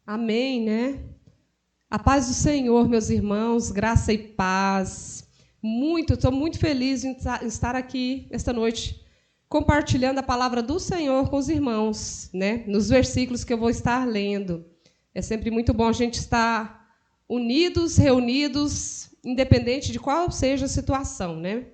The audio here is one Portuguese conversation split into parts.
Amém, né? A paz do Senhor, meus irmãos, graça e paz. Estou muito feliz em estar aqui esta noite, compartilhando a palavra do Senhor com os irmãos, né? Nos versículos que eu vou estar lendo. É sempre muito bom a gente estar unidos, reunidos, independente de qual seja a situação, né?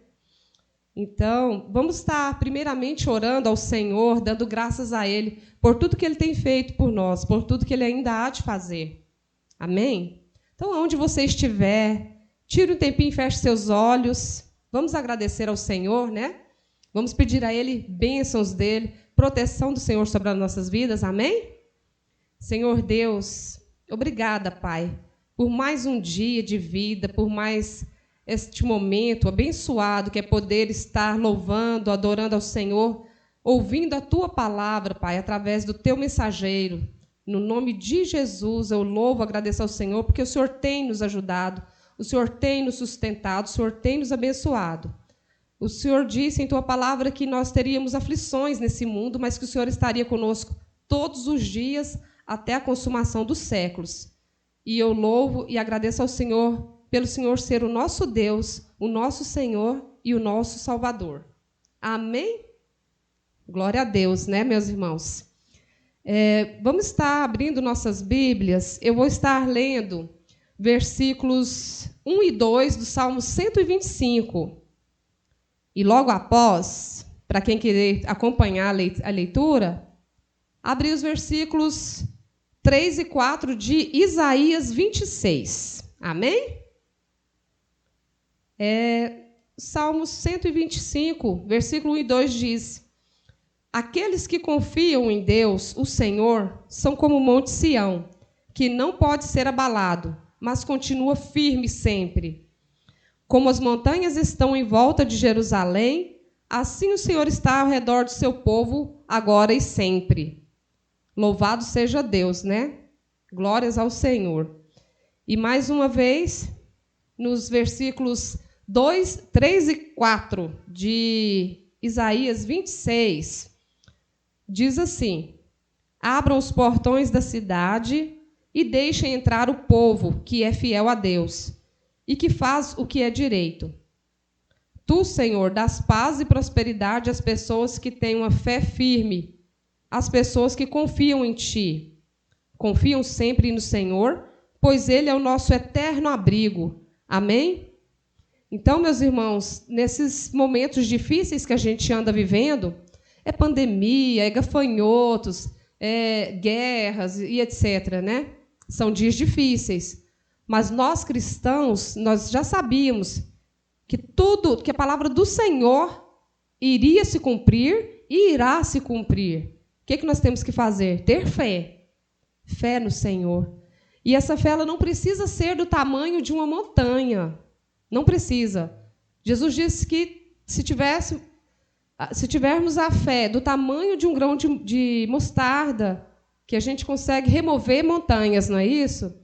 Então, vamos estar primeiramente orando ao Senhor, dando graças a Ele por tudo que Ele tem feito por nós, por tudo que Ele ainda há de fazer. Amém? Então, onde você estiver, tire um tempinho e feche seus olhos. Vamos agradecer ao Senhor, né? Vamos pedir a Ele bênçãos dEle, proteção do Senhor sobre as nossas vidas. Amém? Senhor Deus, obrigada, Pai, por mais um dia de vida, por mais este momento abençoado que é poder estar louvando, adorando ao Senhor, ouvindo a Tua palavra, Pai, através do Teu mensageiro. No nome de Jesus, eu louvo, agradeço ao Senhor, porque o Senhor tem nos ajudado, o Senhor tem nos sustentado, o Senhor tem nos abençoado. O Senhor disse em Tua palavra que nós teríamos aflições nesse mundo, mas que o Senhor estaria conosco todos os dias até a consumação dos séculos. E eu louvo e agradeço ao Senhor pelo Senhor ser o nosso Deus, o nosso Senhor e o nosso Salvador. Amém? Glória a Deus, né, meus irmãos? Vamos estar abrindo nossas Bíblias. Eu vou estar lendo versículos 1 e 2 do Salmo 125. E logo após, para quem querer acompanhar a leitura, abrir os versículos 3 e 4 de Isaías 26. Amém? Salmo 125, versículo 1 e 2 diz: Aqueles que confiam em Deus, o Senhor, são como o monte Sião, que não pode ser abalado, mas continua firme sempre. Como as montanhas estão em volta de Jerusalém, assim o Senhor está ao redor do seu povo, agora e sempre. Louvado seja Deus, né? Glórias ao Senhor. E mais uma vez, nos versículos 2, 3 e 4 de Isaías 26, diz assim: Abram os portões da cidade e deixem entrar o povo que é fiel a Deus e que faz o que é direito. Tu, Senhor, dás paz e prosperidade às pessoas que têm uma fé firme, às pessoas que confiam em Ti. Confiam sempre no Senhor, pois Ele é o nosso eterno abrigo. Amém? Então, meus irmãos, nesses momentos difíceis que a gente anda vivendo, é pandemia, é gafanhotos, é guerras e etc., né? São dias difíceis. Mas nós cristãos, nós já sabíamos que que a palavra do Senhor iria se cumprir e irá se cumprir. O que nós temos que fazer? Ter fé. Fé no Senhor. E essa fé ela não precisa ser do tamanho de uma montanha. Não precisa. Jesus disse que se tivermos a fé do tamanho de um grão de mostarda, que a gente consegue remover montanhas, não é isso?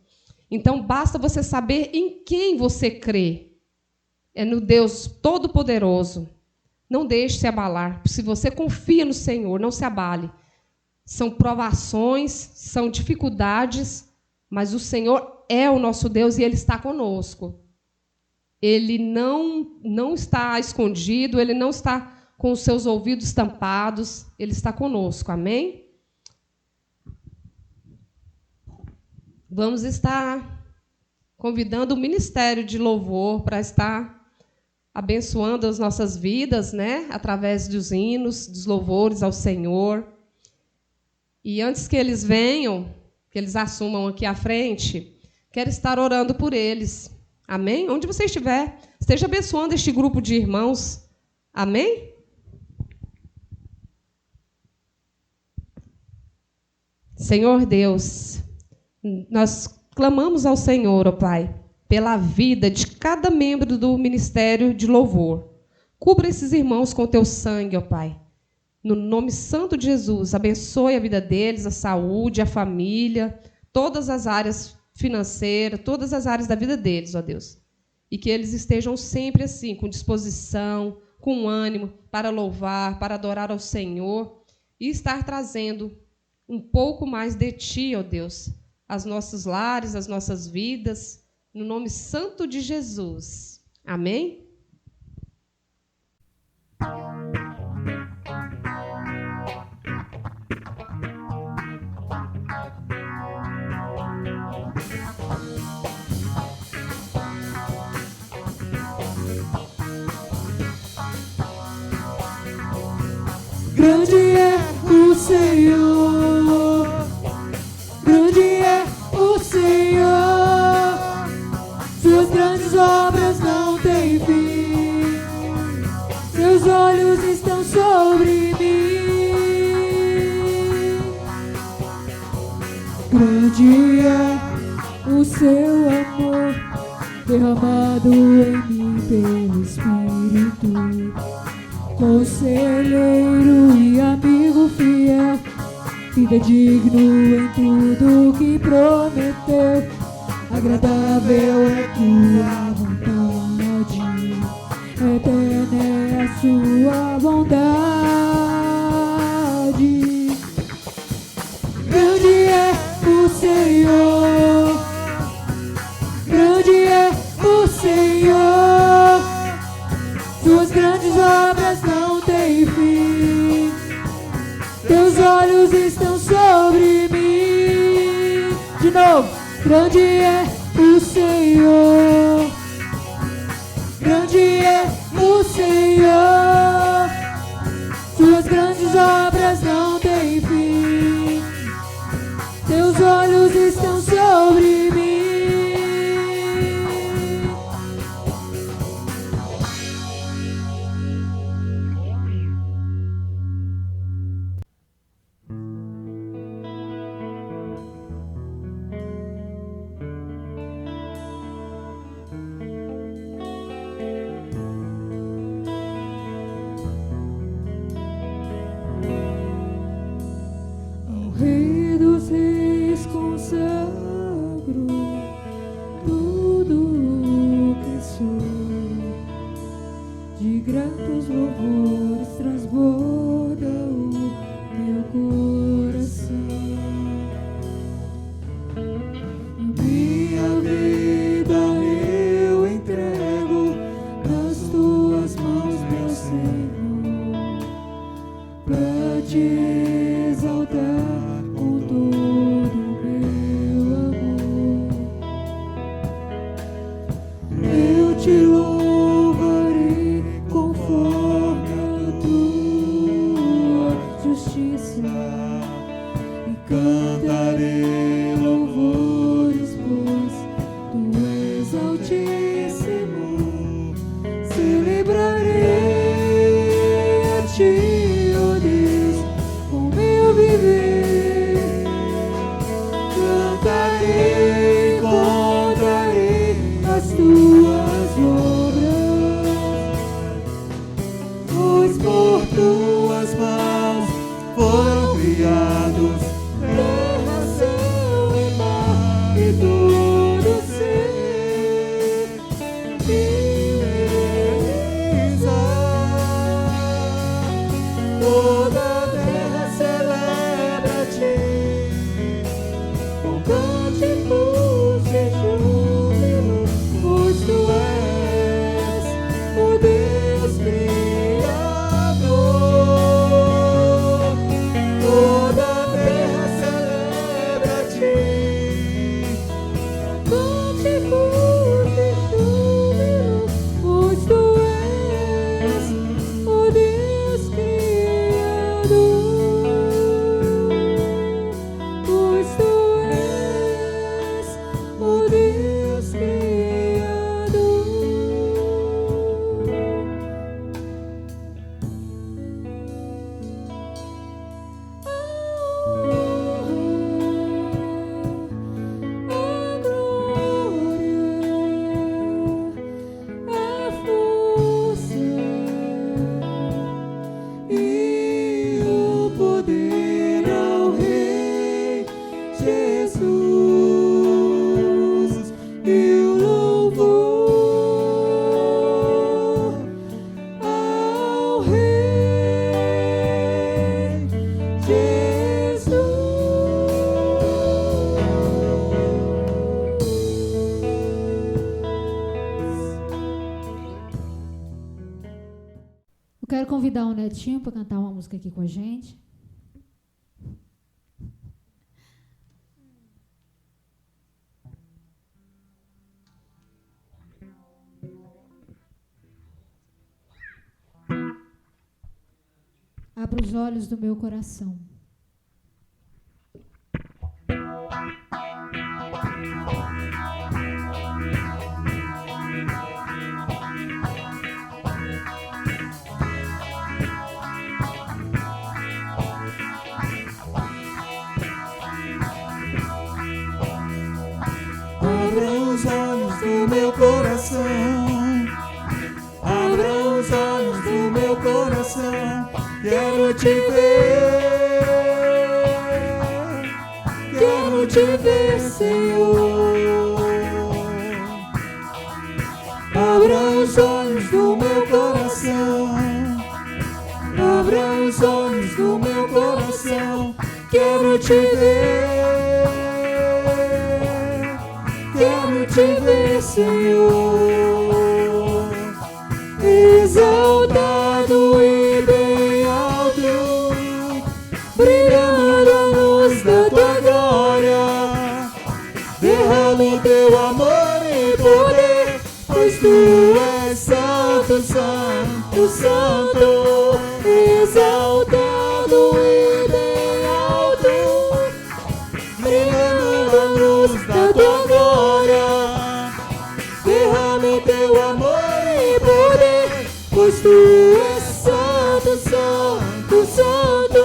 Então, basta você saber em quem você crê. É no Deus Todo-Poderoso. Não deixe se abalar. Se você confia no Senhor, não se abale. São provações, são dificuldades, mas o Senhor é o nosso Deus e Ele está conosco. Ele não está escondido, Ele não está com os seus ouvidos tampados, Ele está conosco. Amém? Vamos estar convidando o Ministério de Louvor para estar abençoando as nossas vidas, né? Através dos hinos, dos louvores ao Senhor. E antes que eles venham, que eles assumam aqui à frente, quero estar orando por eles. Amém? Onde você estiver, esteja abençoando este grupo de irmãos. Amém? Senhor Deus, nós clamamos ao Senhor, ó Pai, pela vida de cada membro do Ministério de Louvor. Cubra esses irmãos com o Teu sangue, ó Pai. No nome santo de Jesus, abençoe a vida deles, a saúde, a família, todas as áreas financeiras, todas as áreas da vida deles, ó Deus. E que eles estejam sempre assim, com disposição, com ânimo, para louvar, para adorar ao Senhor e estar trazendo um pouco mais de Ti, ó Deus, aos nossos lares, às nossas vidas, no nome santo de Jesus. Amém? Grande é o Senhor, grande é o Senhor, suas grandes obras não têm fim, seus olhos estão sobre mim. Grande é o seu amor, derramado em mim pelo Espírito. Conselheiro e amigo fiel, fidedigno em tudo que prometeu. Agradável é tua vontade, eterna é a sua bondade. Grande é o Senhor, grande é o Senhor, suas grandes obras não têm fim, teus olhos estão sobre mim. De novo, grande é o Senhor, grande é o Senhor, suas grandes obras não têm fim, teus olhos estão sobre mim. Rei dos reis consagro tudo o que sou, de gratos louvores transborda o meu coração. Minha vida eu entrego nas tuas mãos, meu Senhor, pra te exaltar com todo o meu amor. Eu te louvarei conforme a tua convidar o Netinho para cantar uma música aqui com a gente. Abra os olhos do meu coração. Abra os olhos do meu coração. Abra os olhos do meu coração. Quero te ver. Quero te ver, Senhor. Abra os olhos do meu coração. Abra os olhos do meu coração. Quero te ver. Quero te ver, Senhor, exaltado e bem alto, brilhando a luz da tua glória. Derrama o teu amor e poder, pois tu és santo, santo, santo, exaltado e bem alto, brilhando a luz da tua glória. Derrama teu amor e poder, pois tu és santo, santo, santo.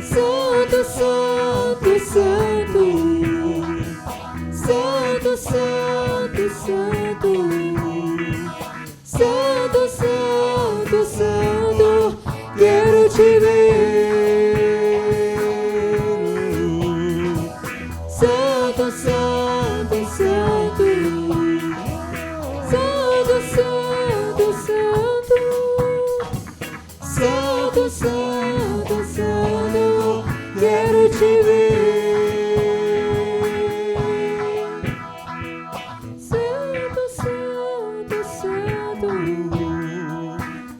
Santo, santo, santo. Santo, santo, santo. Santo, santo, santo. Quero te ver. Santo, santo, santo. Santo, santo, santo. Santo, santo, santo. Quero te ver. Santo, santo, santo.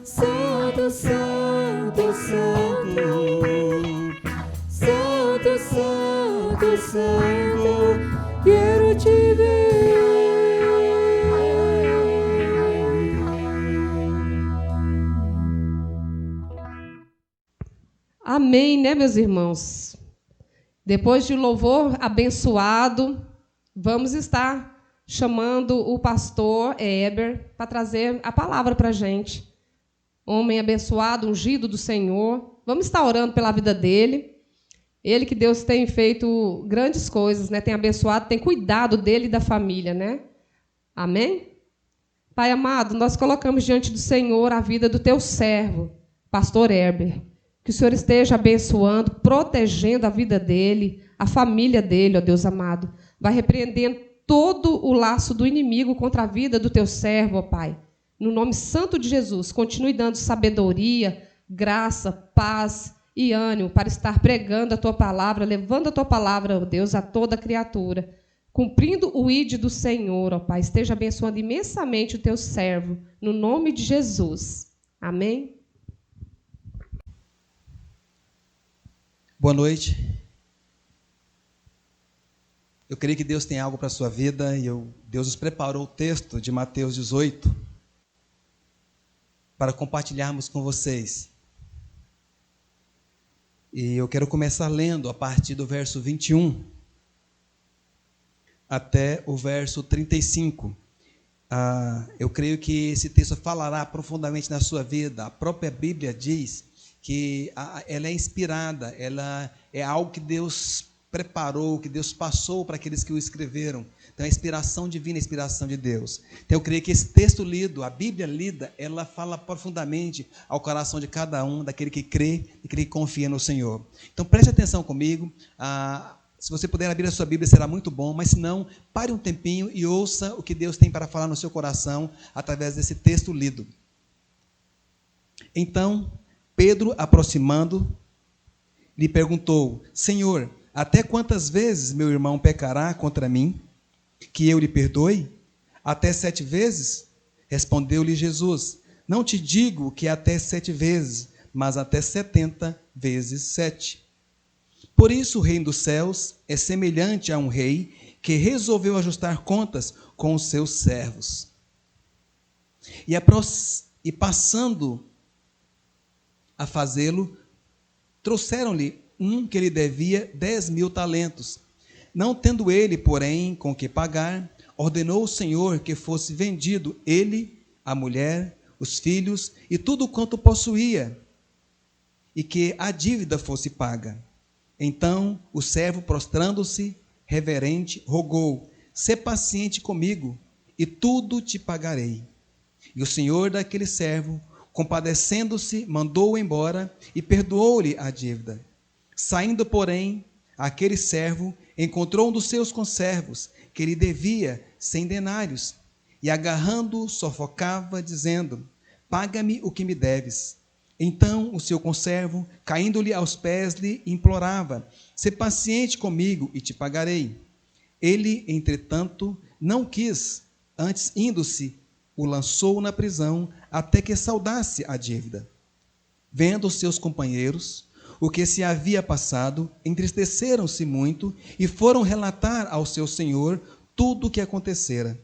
Santo, santo, santo. Santo, santo, santo, quero te ver. Amém, né, meus irmãos? Depois de louvor abençoado, vamos estar chamando o pastor Heber para trazer a palavra para a gente. Homem abençoado, ungido do Senhor. Vamos estar orando pela vida dele. Ele que Deus tem feito grandes coisas, né? Tem abençoado, tem cuidado dele e da família, né? Amém? Pai amado, nós colocamos diante do Senhor a vida do teu servo, pastor Heber. Que o Senhor esteja abençoando, protegendo a vida dele, a família dele, ó Deus amado. Vai repreendendo todo o laço do inimigo contra a vida do teu servo, ó Pai. No nome santo de Jesus, continue dando sabedoria, graça, paz e ânimo para estar pregando a tua palavra, levando a tua palavra, ó Deus, a toda criatura, cumprindo o ide do Senhor, ó Pai. Esteja abençoando imensamente o teu servo, no nome de Jesus. Amém? Boa noite. Eu creio que Deus tem algo para a sua vida e Deus nos preparou o texto de Mateus 18 para compartilharmos com vocês. E eu quero começar lendo a partir do verso 21 até o verso 35. Eu creio que esse texto falará profundamente na sua vida. A própria Bíblia diz que ela é inspirada, ela é algo que Deus preparou, que Deus passou para aqueles que o escreveram. Então, é inspiração divina, a inspiração de Deus. Então, eu creio que esse texto lido, a Bíblia lida, ela fala profundamente ao coração de cada um, daquele que crê e que confia no Senhor. Então, preste atenção comigo. Se você puder abrir a sua Bíblia, será muito bom, mas se não, pare um tempinho e ouça o que Deus tem para falar no seu coração através desse texto lido. Então, Pedro, aproximando, lhe perguntou: Senhor, até quantas vezes meu irmão pecará contra mim, que eu lhe perdoe? Até 7 vezes? Respondeu-lhe Jesus: não te digo que até 7 vezes, mas até 70 vezes 7. Por isso o reino dos céus é semelhante a um rei que resolveu ajustar contas com os seus servos. E passando a fazê-lo, trouxeram-lhe um que lhe devia 10.000 talentos. Não tendo ele, porém, com que pagar, ordenou o Senhor que fosse vendido ele, a mulher, os filhos e tudo quanto possuía, e que a dívida fosse paga. Então o servo, prostrando-se, reverente, rogou: sê paciente comigo, e tudo te pagarei. E o senhor daquele servo, compadecendo-se, mandou-o embora e perdoou-lhe a dívida. Saindo, porém, aquele servo encontrou um dos seus conservos, que lhe devia 100 denários, e agarrando-o, sufocava, dizendo: paga-me o que me deves. Então o seu conservo, caindo-lhe aos pés, lhe implorava: sê paciente comigo e te pagarei. Ele, entretanto, não quis, antes indo-se, o lançou na prisão até que saudasse a dívida. Vendo os seus companheiros o que se havia passado, entristeceram-se muito e foram relatar ao seu senhor tudo o que acontecera.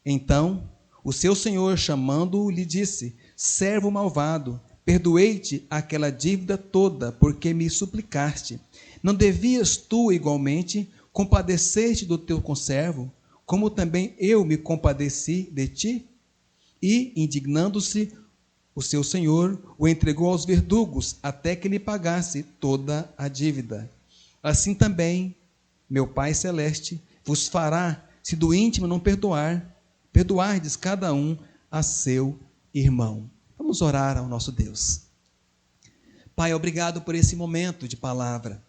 Então o seu senhor, chamando-o, lhe disse: servo malvado, perdoei-te aquela dívida toda, porque me suplicaste. Não devias tu, igualmente, compadecer-te do teu conservo, como também eu me compadeci de ti? E, indignando-se, o seu senhor o entregou aos verdugos, até que lhe pagasse toda a dívida. Assim também, meu Pai Celeste vos fará, se do íntimo não perdoardes cada um a seu irmão. Vamos orar ao nosso Deus. Pai, obrigado por esse momento de palavra.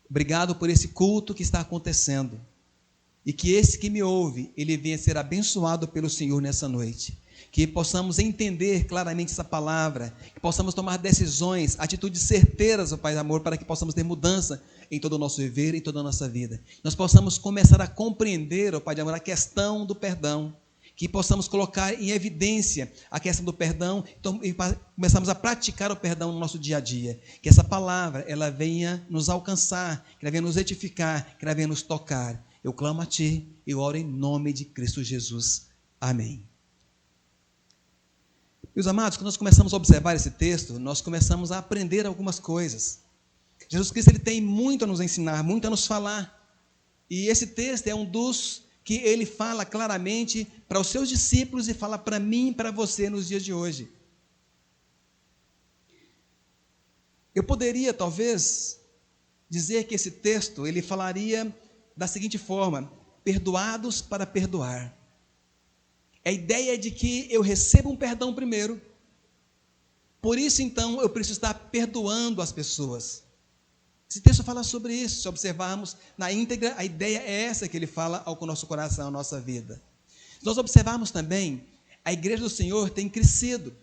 Obrigado por esse culto que está acontecendo. E que esse que me ouve, ele venha ser abençoado pelo Senhor nessa noite. Que possamos entender claramente essa palavra, que possamos tomar decisões, atitudes certeiras, ó Pai de amor, para que possamos ter mudança em todo o nosso viver, em toda a nossa vida. Nós possamos começar a compreender, ó Pai de amor, a questão do perdão. Que possamos colocar em evidência a questão do perdão, então, e começamos a praticar o perdão no nosso dia a dia. Que essa palavra, ela venha nos alcançar, que ela venha nos edificar, que ela venha nos tocar. Eu clamo a Ti, eu oro em nome de Cristo Jesus. Amém. Meus amados, quando nós começamos a observar esse texto, nós começamos a aprender algumas coisas. Jesus Cristo, ele tem muito a nos ensinar, muito a nos falar. E esse texto é um dos que ele fala claramente para os seus discípulos e fala para mim e para você nos dias de hoje. Eu poderia, talvez, dizer que esse texto, ele falaria da seguinte forma: perdoados para perdoar. A ideia é de que eu recebo um perdão primeiro, por isso, então, eu preciso estar perdoando as pessoas. Esse texto fala sobre isso. Se observarmos na íntegra, a ideia é essa que ele fala ao nosso coração, à nossa vida. Se nós observarmos também, a igreja do Senhor tem crescido.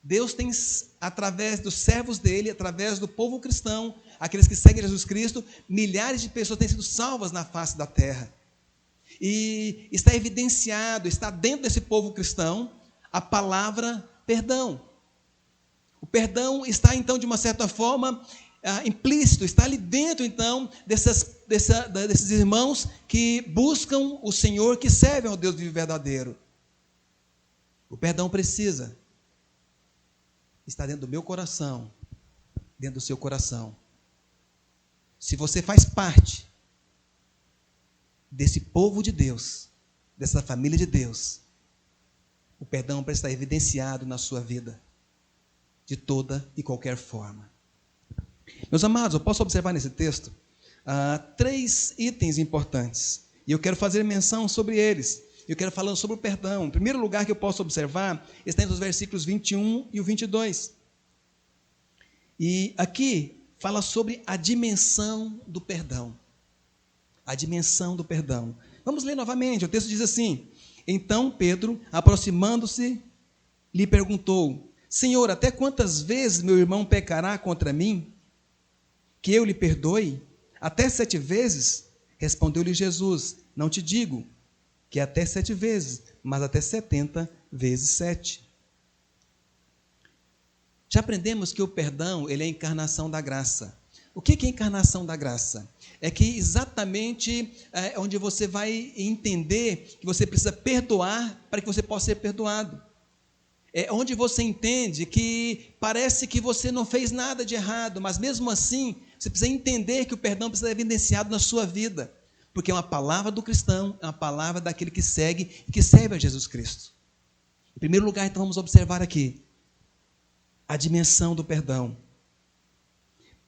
Deus tem, através dos servos dele, através do povo cristão, aqueles que seguem Jesus Cristo, milhares de pessoas têm sido salvas na face da terra. E está evidenciado, está dentro desse povo cristão, a palavra perdão. O perdão está, então, de uma certa forma, implícito, está ali dentro, então, desses irmãos que buscam o Senhor, que servem ao Deus vivo e verdadeiro. O perdão precisa estar dentro do meu coração, dentro do seu coração. Se você faz parte desse povo de Deus, dessa família de Deus, o perdão precisa estar evidenciado na sua vida, de toda e qualquer forma. Meus amados, eu posso observar nesse texto 3 itens importantes, e eu quero fazer menção sobre eles. Eu quero falar sobre o perdão. Em primeiro lugar que eu posso observar está entre os versículos 21 e o 22. E aqui fala sobre a dimensão do perdão. A dimensão do perdão. Vamos ler novamente. O texto diz assim: então Pedro, aproximando-se, lhe perguntou: Senhor, até quantas vezes meu irmão pecará contra mim, que eu lhe perdoe? Até 7 vezes? Respondeu-lhe Jesus: não te digo que até 7 vezes, mas até 70 vezes 7. Já aprendemos que o perdão, ele é a encarnação da graça. O que é a encarnação da graça? É que exatamente onde você vai entender que você precisa perdoar para que você possa ser perdoado. É onde você entende que parece que você não fez nada de errado, mas mesmo assim, você precisa entender que o perdão precisa ser evidenciado na sua vida. Porque é uma palavra do cristão, é uma palavra daquele que segue e que serve a Jesus Cristo. Em primeiro lugar, então, vamos observar aqui a dimensão do perdão.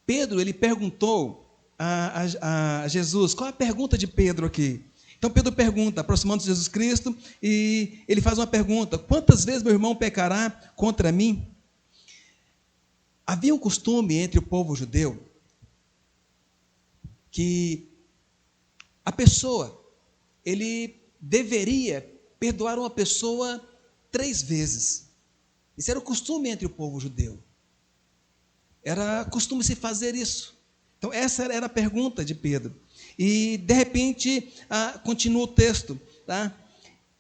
Pedro, ele perguntou a Jesus, qual é a pergunta de Pedro aqui? Então Pedro pergunta, aproximando-se de Jesus Cristo, e ele faz uma pergunta: quantas vezes meu irmão pecará contra mim? Havia um costume entre o povo judeu que a pessoa, ele deveria perdoar uma pessoa 3 vezes. Isso era o costume entre o povo judeu. Era costume se fazer isso. Então essa era a pergunta de Pedro. E de repente, continua o texto, tá?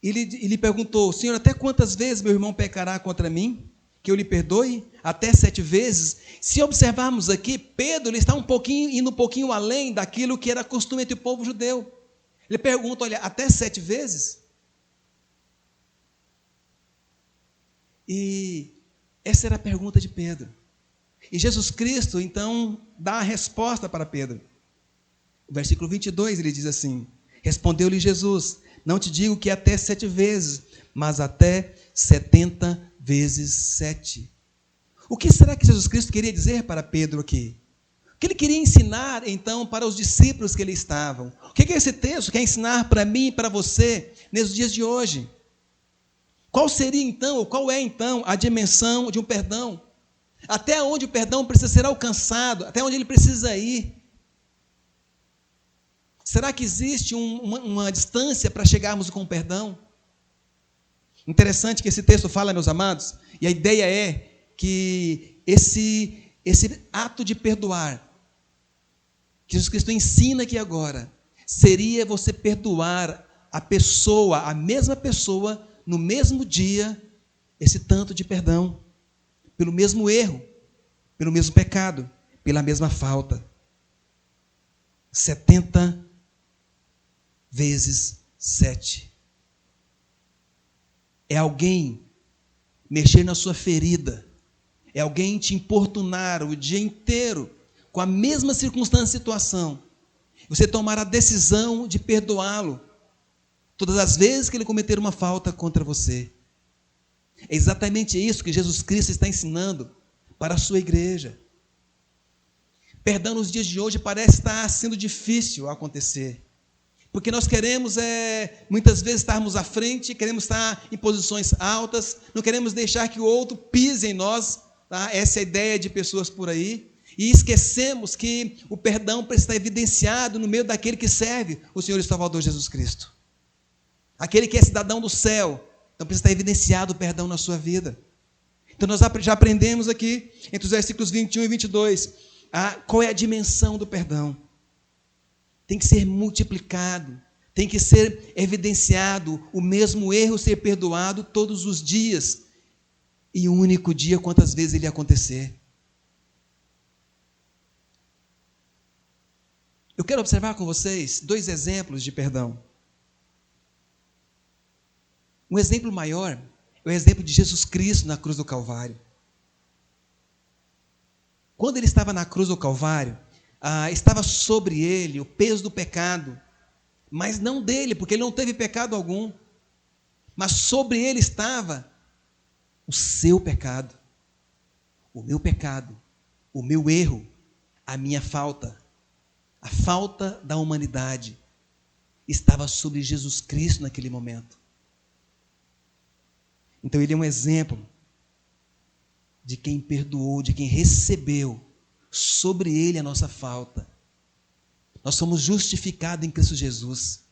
Ele perguntou: Senhor, até quantas vezes meu irmão pecará contra mim, que eu lhe perdoe? Até 7 vezes? Se observarmos aqui, Pedro ele está indo um pouquinho além daquilo que era costume entre o povo judeu. Ele pergunta: olha, até 7 vezes? E essa era a pergunta de Pedro. E Jesus Cristo, então, dá a resposta para Pedro. O versículo 22, ele diz assim: respondeu-lhe Jesus: não te digo que até 7 vezes, mas até 70 vezes 7. O que será que Jesus Cristo queria dizer para Pedro aqui? O que ele queria ensinar, então, para os discípulos que ali estavam? O que esse texto quer ensinar para mim e para você, nesses dias de hoje? Qual seria, então, ou qual é, então, a dimensão de um perdão? Até onde o perdão precisa ser alcançado? Até onde ele precisa ir? Será que existe uma distância para chegarmos com o perdão? Interessante que esse texto fala, meus amados, e a ideia é que esse ato de perdoar, que Jesus Cristo ensina aqui agora, seria você perdoar a pessoa, a mesma pessoa, no mesmo dia, esse tanto de perdão, pelo mesmo erro, pelo mesmo pecado, pela mesma falta. 70 vezes 7. É alguém mexer na sua ferida, é alguém te importunar o dia inteiro, com a mesma circunstância e situação. Você tomar a decisão de perdoá-lo, todas as vezes que ele cometer uma falta contra você. É exatamente isso que Jesus Cristo está ensinando para a sua igreja. Perdão nos dias de hoje parece estar sendo difícil acontecer. Porque nós queremos, muitas vezes, estarmos à frente, queremos estar em posições altas, não queremos deixar que o outro pise em nós, tá? Essa é a ideia de pessoas por aí. E esquecemos que o perdão precisa estar evidenciado no meio daquele que serve o Senhor e Salvador Jesus Cristo. Aquele que é cidadão do céu, então precisa estar evidenciado o perdão na sua vida. Então nós já aprendemos aqui, entre os versículos 21 e 22, qual é a dimensão do perdão. Tem que ser multiplicado, tem que ser evidenciado, o mesmo erro ser perdoado todos os dias, e um único dia, quantas vezes ele acontecer. Eu quero observar com vocês 2 exemplos de perdão. Um exemplo maior é o exemplo de Jesus Cristo na cruz do Calvário. Quando ele estava na cruz do Calvário, estava sobre ele o peso do pecado, mas não dele, porque ele não teve pecado algum, mas sobre ele estava o seu pecado, o meu erro, a minha falta, a falta da humanidade estava sobre Jesus Cristo naquele momento. Então ele é um exemplo de quem perdoou, de quem recebeu sobre ele a nossa falta. Nós somos justificados em Cristo Jesus.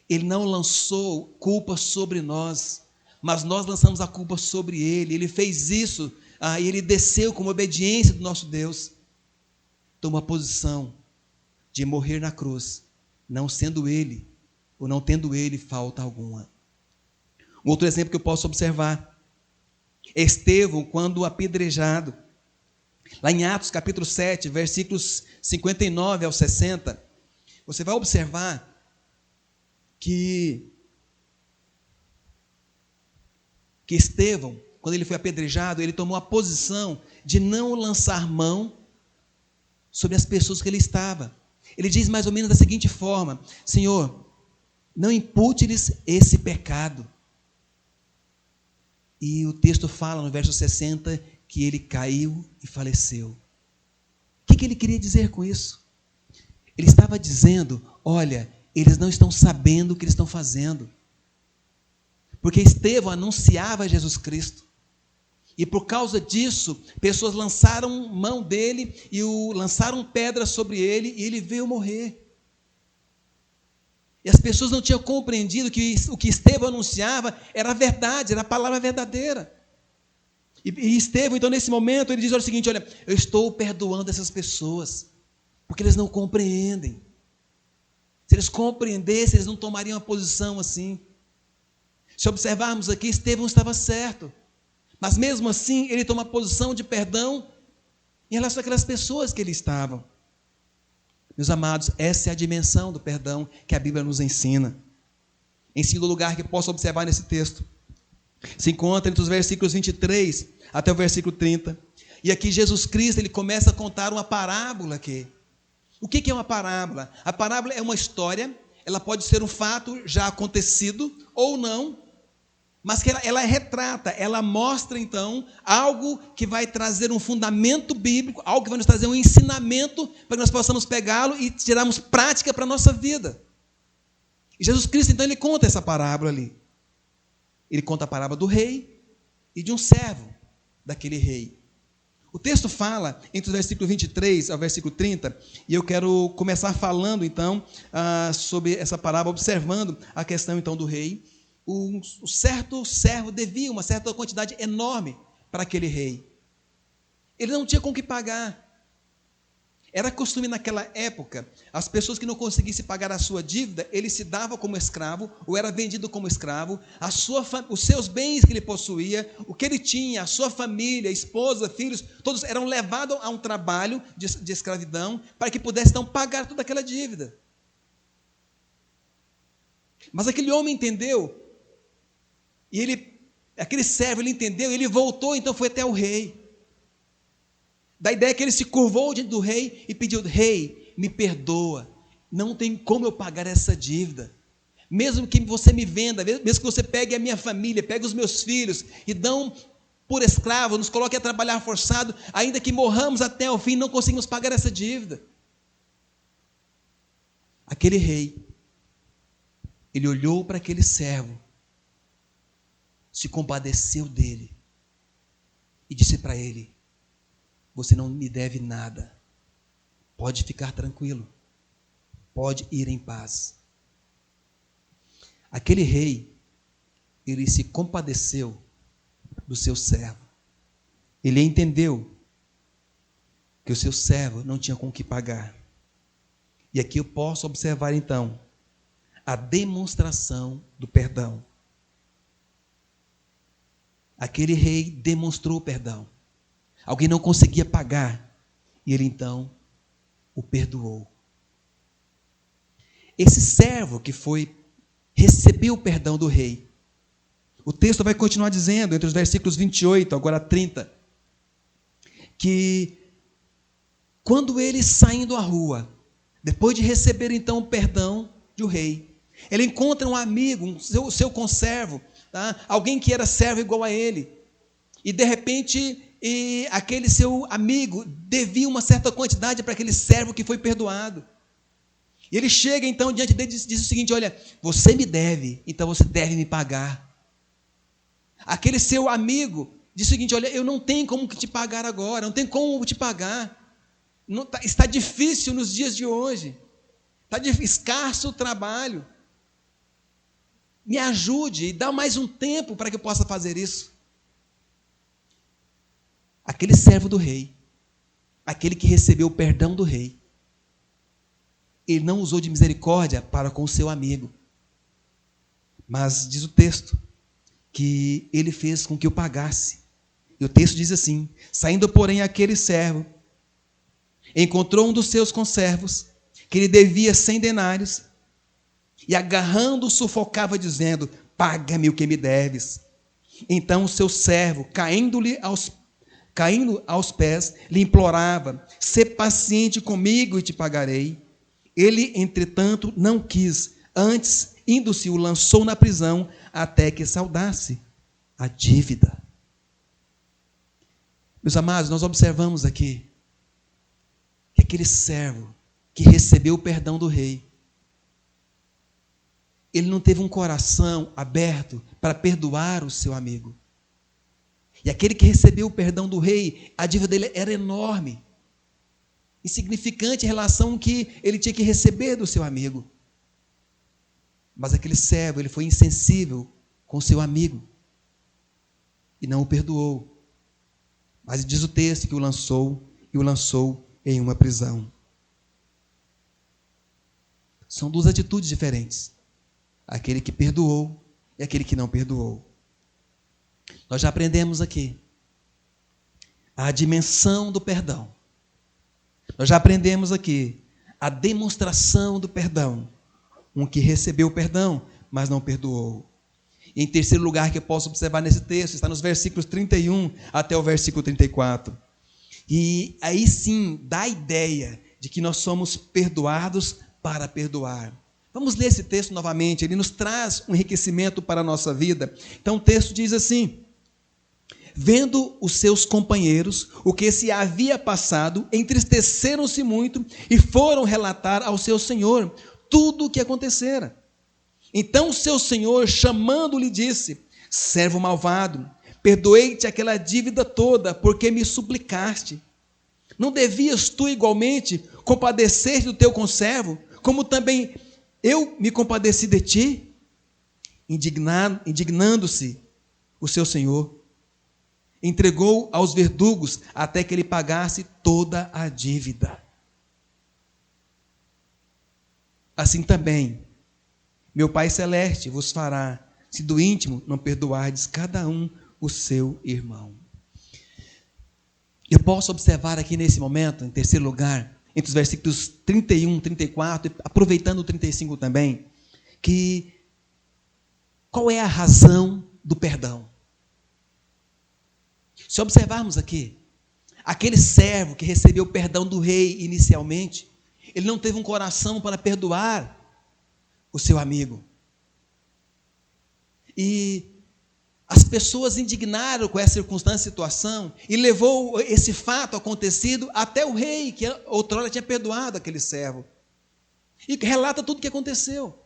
Ele não lançou culpa sobre nós, mas nós lançamos a culpa sobre ele. Ele fez isso, e ele desceu como obediência do nosso Deus. Tomou a posição de morrer na cruz, não sendo ele, ou não tendo ele falta alguma. Um outro exemplo que eu posso observar é Estevão, quando apedrejado. Lá em Atos capítulo 7, versículos 59 ao 60, você vai observar que Estevão, quando ele foi apedrejado, ele tomou a posição de não lançar mão sobre as pessoas que ele estava. Ele diz mais ou menos da seguinte forma: Senhor, não impute-lhes esse pecado. E o texto fala no verso 60 que ele caiu e faleceu. O que ele queria dizer com isso? Ele estava dizendo: olha, eles não estão sabendo o que eles estão fazendo. Porque Estevão anunciava Jesus Cristo. E por causa disso, pessoas lançaram mão dele e lançaram pedras sobre ele e ele veio morrer. E as pessoas não tinham compreendido que o que Estevão anunciava era a verdade, era a palavra verdadeira. E Estevão, então, nesse momento, ele diz o seguinte: olha, eu estou perdoando essas pessoas, porque eles não compreendem. Se eles compreendessem, eles não tomariam uma posição assim. Se observarmos aqui, Estevão estava certo. Mas mesmo assim, ele toma posição de perdão em relação àquelas pessoas que ele estavam. Meus amados, essa é a dimensão do perdão que a Bíblia nos ensina. Em segundo lugar, que posso observar nesse texto, se encontra entre os versículos 23 até o versículo 30. E aqui Jesus Cristo, ele começa a contar uma parábola aqui. O que é uma parábola? A parábola é uma história, ela pode ser um fato já acontecido ou não, mas que ela retrata, ela mostra então algo que vai trazer um fundamento bíblico, algo que vai nos trazer um ensinamento para que nós possamos pegá-lo e tirarmos prática para a nossa vida. E Jesus Cristo então ele conta essa parábola ali. Ele conta a parábola do rei e de um servo daquele rei. O texto fala entre o versículo 23 ao versículo 30, e eu quero começar falando então sobre essa parábola, observando a questão então do rei. Um certo servo devia uma certa quantidade enorme para aquele rei. Ele não tinha com que pagar. Era costume naquela época, as pessoas que não conseguissem pagar a sua dívida, ele se dava como escravo, ou era vendido como escravo, os seus bens que ele possuía, o que ele tinha, a sua família, esposa, filhos, todos eram levados a um trabalho de escravidão, para que pudesse então pagar toda aquela dívida. Mas aquele homem entendeu, e aquele servo, ele entendeu, ele voltou, então foi até o rei. Da ideia que ele se curvou diante do rei e pediu: rei, me perdoa, não tem como eu pagar essa dívida. Mesmo que você me venda, mesmo que você pegue a minha família, pegue os meus filhos e dão por escravo, nos coloque a trabalhar forçado, ainda que morramos até o fim, não conseguimos pagar essa dívida. Aquele rei, ele olhou para aquele servo, se compadeceu dele e disse para ele: você não me deve nada, pode ficar tranquilo, pode ir em paz. Aquele rei, ele se compadeceu do seu servo, ele entendeu que o seu servo não tinha com o que pagar. E aqui eu posso observar então a demonstração do perdão. Aquele rei demonstrou o perdão. Alguém não conseguia pagar, e ele então o perdoou. Esse servo que recebeu o perdão do rei, o texto vai continuar dizendo, entre os versículos 28 agora 30, que quando ele saindo à rua, depois de receber então o perdão do rei, ele encontra um amigo, seu conservo, tá? Alguém que era servo igual a ele, e de repente aquele seu amigo devia uma certa quantidade para aquele servo que foi perdoado. E ele chega então diante dele e diz o seguinte: olha, você me deve, então você deve me pagar. Aquele seu amigo diz o seguinte: olha, eu não tenho como te pagar agora, não tenho como te pagar. Está difícil nos dias de hoje, está escasso o trabalho. Me ajude e dá mais um tempo para que eu possa fazer isso. Aquele servo do rei, aquele que recebeu o perdão do rei, ele não usou de misericórdia para com o seu amigo. Mas diz o texto que ele fez com que eu pagasse. E o texto diz assim: saindo, porém, aquele servo, encontrou um dos seus conservos, que lhe devia 100 denários, e agarrando-o, sufocava, dizendo: paga-me o que me deves. Então o seu servo, caindo aos pés, lhe implorava: sê paciente comigo e te pagarei. Ele, entretanto, não quis, antes, indo-se, o lançou na prisão, até que saudasse a dívida. Meus amados, nós observamos aqui que aquele servo que recebeu o perdão do rei, ele não teve um coração aberto para perdoar o seu amigo. E aquele que recebeu o perdão do rei, a dívida dele era enorme, insignificante em relação ao que ele tinha que receber do seu amigo. Mas aquele servo, ele foi insensível com o seu amigo e não o perdoou. Mas diz o texto que o lançou em uma prisão. São duas atitudes diferentes: aquele que perdoou e aquele que não perdoou. Nós já aprendemos aqui a dimensão do perdão. Nós já aprendemos aqui a demonstração do perdão. Um que recebeu o perdão, mas não perdoou. E em terceiro lugar que eu posso observar nesse texto, está nos versículos 31 até o versículo 34. E aí sim, dá a ideia de que nós somos perdoados para perdoar. Vamos ler esse texto novamente, ele nos traz um enriquecimento para a nossa vida. Então o texto diz assim: vendo os seus companheiros o que se havia passado, entristeceram-se muito e foram relatar ao seu senhor tudo o que acontecera. Então seu senhor, chamando-lhe, disse: servo malvado, perdoei-te aquela dívida toda, porque me suplicaste. Não devias tu igualmente compadecer-te do teu conservo, como também eu me compadeci de ti? Indignando-se o seu senhor, entregou aos verdugos até que ele pagasse toda a dívida. Assim também, meu Pai Celeste vos fará, se do íntimo não perdoardes cada um o seu irmão. Eu posso observar aqui nesse momento, em terceiro lugar, entre os versículos 31, 34, aproveitando o 35 também, que qual é a razão do perdão? Se observarmos aqui, aquele servo que recebeu o perdão do rei inicialmente, ele não teve um coração para perdoar o seu amigo. E as pessoas indignaram com essa circunstância e situação e levou esse fato acontecido até o rei, que outrora tinha perdoado aquele servo. E relata tudo o que aconteceu.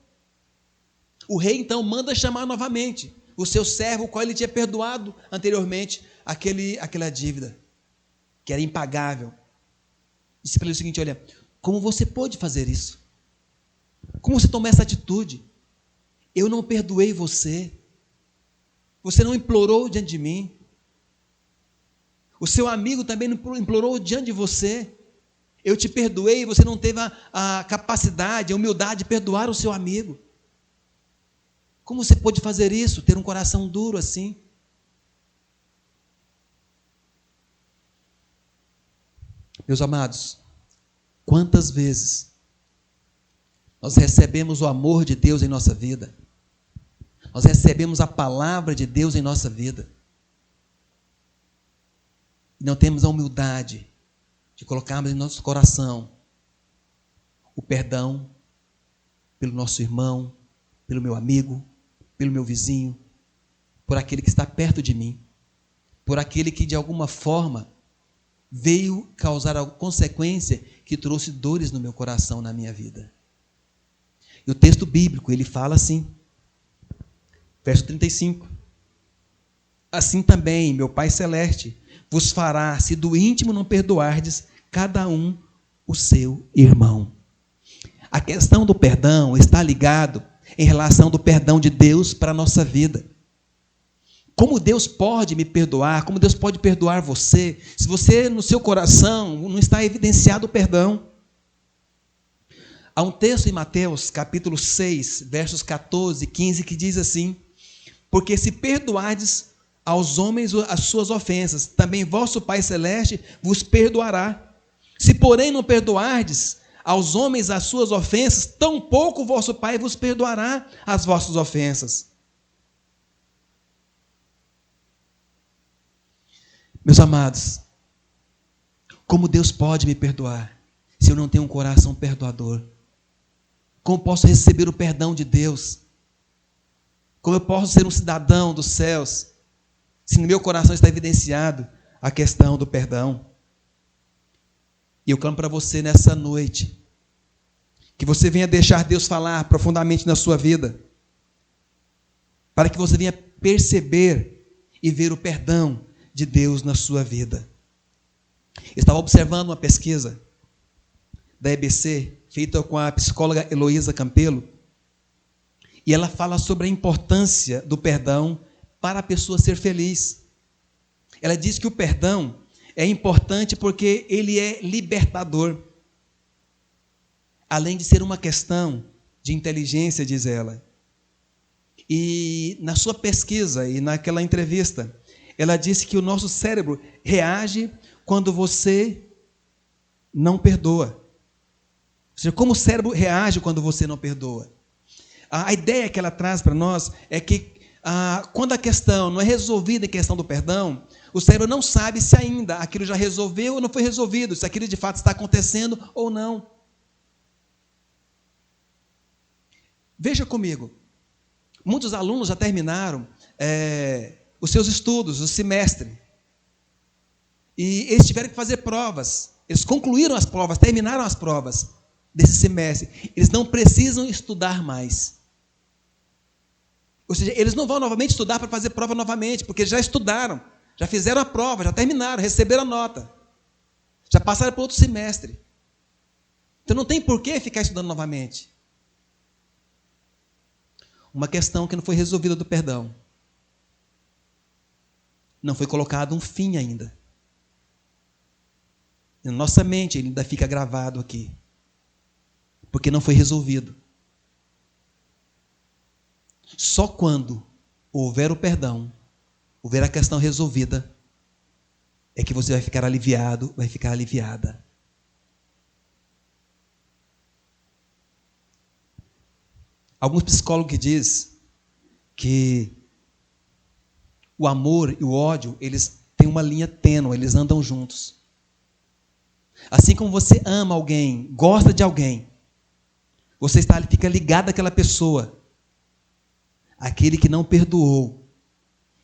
O rei então manda chamar novamente o seu servo, o qual ele tinha perdoado anteriormente aquela dívida, que era impagável. Disse para ele o seguinte: olha, como você pôde fazer isso? Como você tomou essa atitude? Eu não perdoei você. Você não implorou diante de mim. O seu amigo também não implorou diante de você. Eu te perdoei e você não teve a capacidade, a humildade de perdoar o seu amigo. Como você pôde fazer isso? Ter um coração duro assim? Meus amados, quantas vezes nós recebemos o amor de Deus em nossa vida? Nós recebemos a palavra de Deus em nossa vida. E não temos a humildade de colocarmos em nosso coração o perdão pelo nosso irmão, pelo meu amigo, pelo meu vizinho, por aquele que está perto de mim, por aquele que de alguma forma veio causar alguma consequência que trouxe dores no meu coração, na minha vida. E o texto bíblico, ele fala assim, verso 35. Assim também, meu Pai Celeste vos fará, se do íntimo não perdoardes cada um o seu irmão. A questão do perdão está ligado em relação do perdão de Deus para a nossa vida. Como Deus pode me perdoar, como Deus pode perdoar você, se você no seu coração não está evidenciado o perdão. Há um texto em Mateus, capítulo 6, versos 14 e 15, que diz assim: Porque se perdoardes aos homens as suas ofensas, também vosso Pai Celeste vos perdoará. Se, porém, não perdoardes aos homens as suas ofensas, tampouco vosso Pai vos perdoará as vossas ofensas. Meus amados, como Deus pode me perdoar se eu não tenho um coração perdoador? Como posso receber o perdão de Deus? Como eu posso ser um cidadão dos céus se no meu coração está evidenciado a questão do perdão? E eu clamo para você nessa noite, que você venha deixar Deus falar profundamente na sua vida, para que você venha perceber e ver o perdão de Deus na sua vida. Eu estava observando uma pesquisa da EBC, feita com a psicóloga Heloísa Campelo, e ela fala sobre a importância do perdão para a pessoa ser feliz. Ela diz que o perdão é importante porque ele é libertador. Além de ser uma questão de inteligência, diz ela. E na sua pesquisa e naquela entrevista, ela disse que o nosso cérebro reage quando você não perdoa. Ou seja, como o cérebro reage quando você não perdoa? A ideia que ela traz para nós é que quando a questão não é resolvida em questão do perdão, o cérebro não sabe se ainda aquilo já resolveu ou não foi resolvido, se aquilo de fato está acontecendo ou não. Veja comigo, muitos alunos já terminaram os seus estudos, o semestre, e eles tiveram que fazer provas, eles concluíram as provas, terminaram as provas desse semestre, eles não precisam estudar mais. Ou seja, eles não vão novamente estudar para fazer prova novamente, porque já estudaram, já fizeram a prova, já terminaram, receberam a nota, já passaram para outro semestre. Então não tem por que ficar estudando novamente. Uma questão que não foi resolvida do perdão. Não foi colocado um fim ainda. Na nossa mente ele ainda fica gravado aqui, porque não foi resolvido. Só quando houver o perdão, houver a questão resolvida, é que você vai ficar aliviado, vai ficar aliviada. Alguns psicólogos dizem que o amor e o ódio, eles têm uma linha tênue, eles andam juntos. Assim como você ama alguém, gosta de alguém, você fica ligado àquela pessoa. Aquele que não perdoou,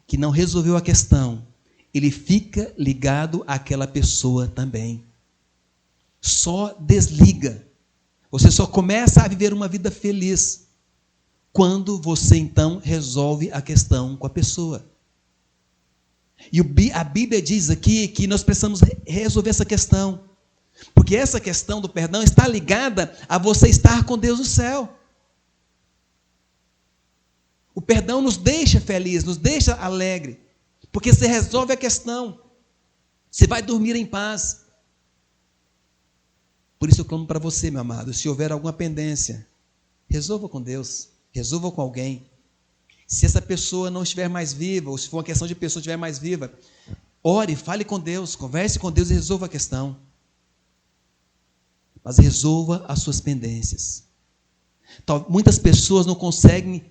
que não resolveu a questão, ele fica ligado àquela pessoa também. Só desliga. Você só começa a viver uma vida feliz quando você então resolve a questão com a pessoa. E a Bíblia diz aqui que nós precisamos resolver essa questão, porque essa questão do perdão está ligada a você estar com Deus no céu. O perdão nos deixa feliz, nos deixa alegre, porque você resolve a questão, você vai dormir em paz. Por isso eu clamo para você, meu amado, se houver alguma pendência, resolva com Deus, resolva com alguém. Se essa pessoa não estiver mais viva, ou se for uma questão de pessoa estiver mais viva, ore, fale com Deus, converse com Deus e resolva a questão. Mas resolva as suas pendências. Muitas pessoas não conseguem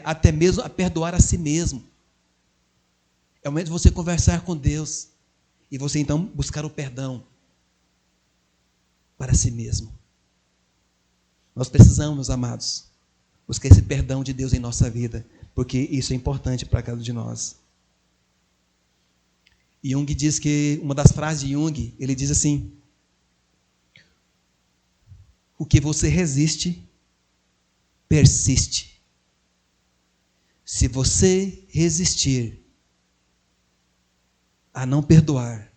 até mesmo perdoar a si mesmo. É o momento de você conversar com Deus e você então buscar o perdão para si mesmo. Nós precisamos, meus amados, buscar esse perdão de Deus em nossa vida, porque isso é importante para cada um de nós. Jung diz que, uma das frases de Jung, ele diz assim: o que você resiste, persiste. Se você resistir a não perdoar,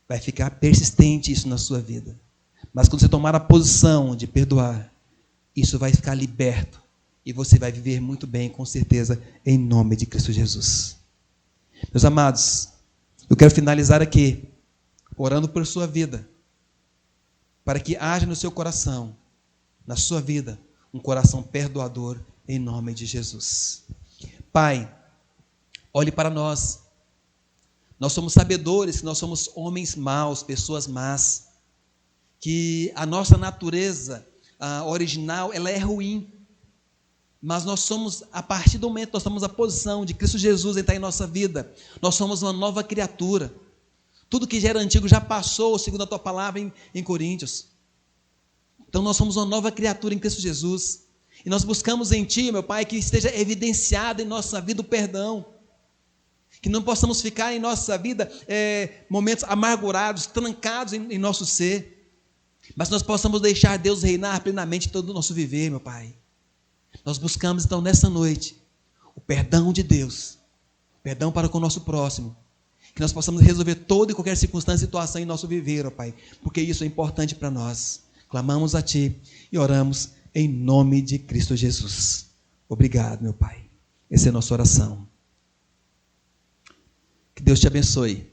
vai ficar persistente isso na sua vida. Mas quando você tomar a posição de perdoar, isso vai ficar liberto e você vai viver muito bem, com certeza, em nome de Cristo Jesus. Meus amados, eu quero finalizar aqui orando por sua vida, para que haja no seu coração, na sua vida, um coração perdoador, em nome de Jesus. Pai, olhe para nós. Nós somos sabedores que nós somos homens maus, pessoas más, que a nossa natureza original, ela é ruim. Mas nós somos, a partir do momento que nós tomamos a posição de Cristo Jesus entrar em nossa vida, nós somos uma nova criatura. Tudo que já era antigo já passou, segundo a tua palavra em Coríntios. Então nós somos uma nova criatura em Cristo Jesus. E nós buscamos em Ti, meu Pai, que esteja evidenciado em nossa vida o perdão. Que não possamos ficar em nossa vida momentos amargurados, trancados em nosso ser. Mas nós possamos deixar Deus reinar plenamente em todo o nosso viver, meu Pai. Nós buscamos, então, nessa noite, o perdão de Deus, perdão para com o nosso próximo, que nós possamos resolver toda e qualquer circunstância e situação em nosso viver, ó Pai, porque isso é importante para nós. Clamamos a Ti e oramos em nome de Cristo Jesus. Obrigado, meu Pai. Essa é a nossa oração. Que Deus te abençoe.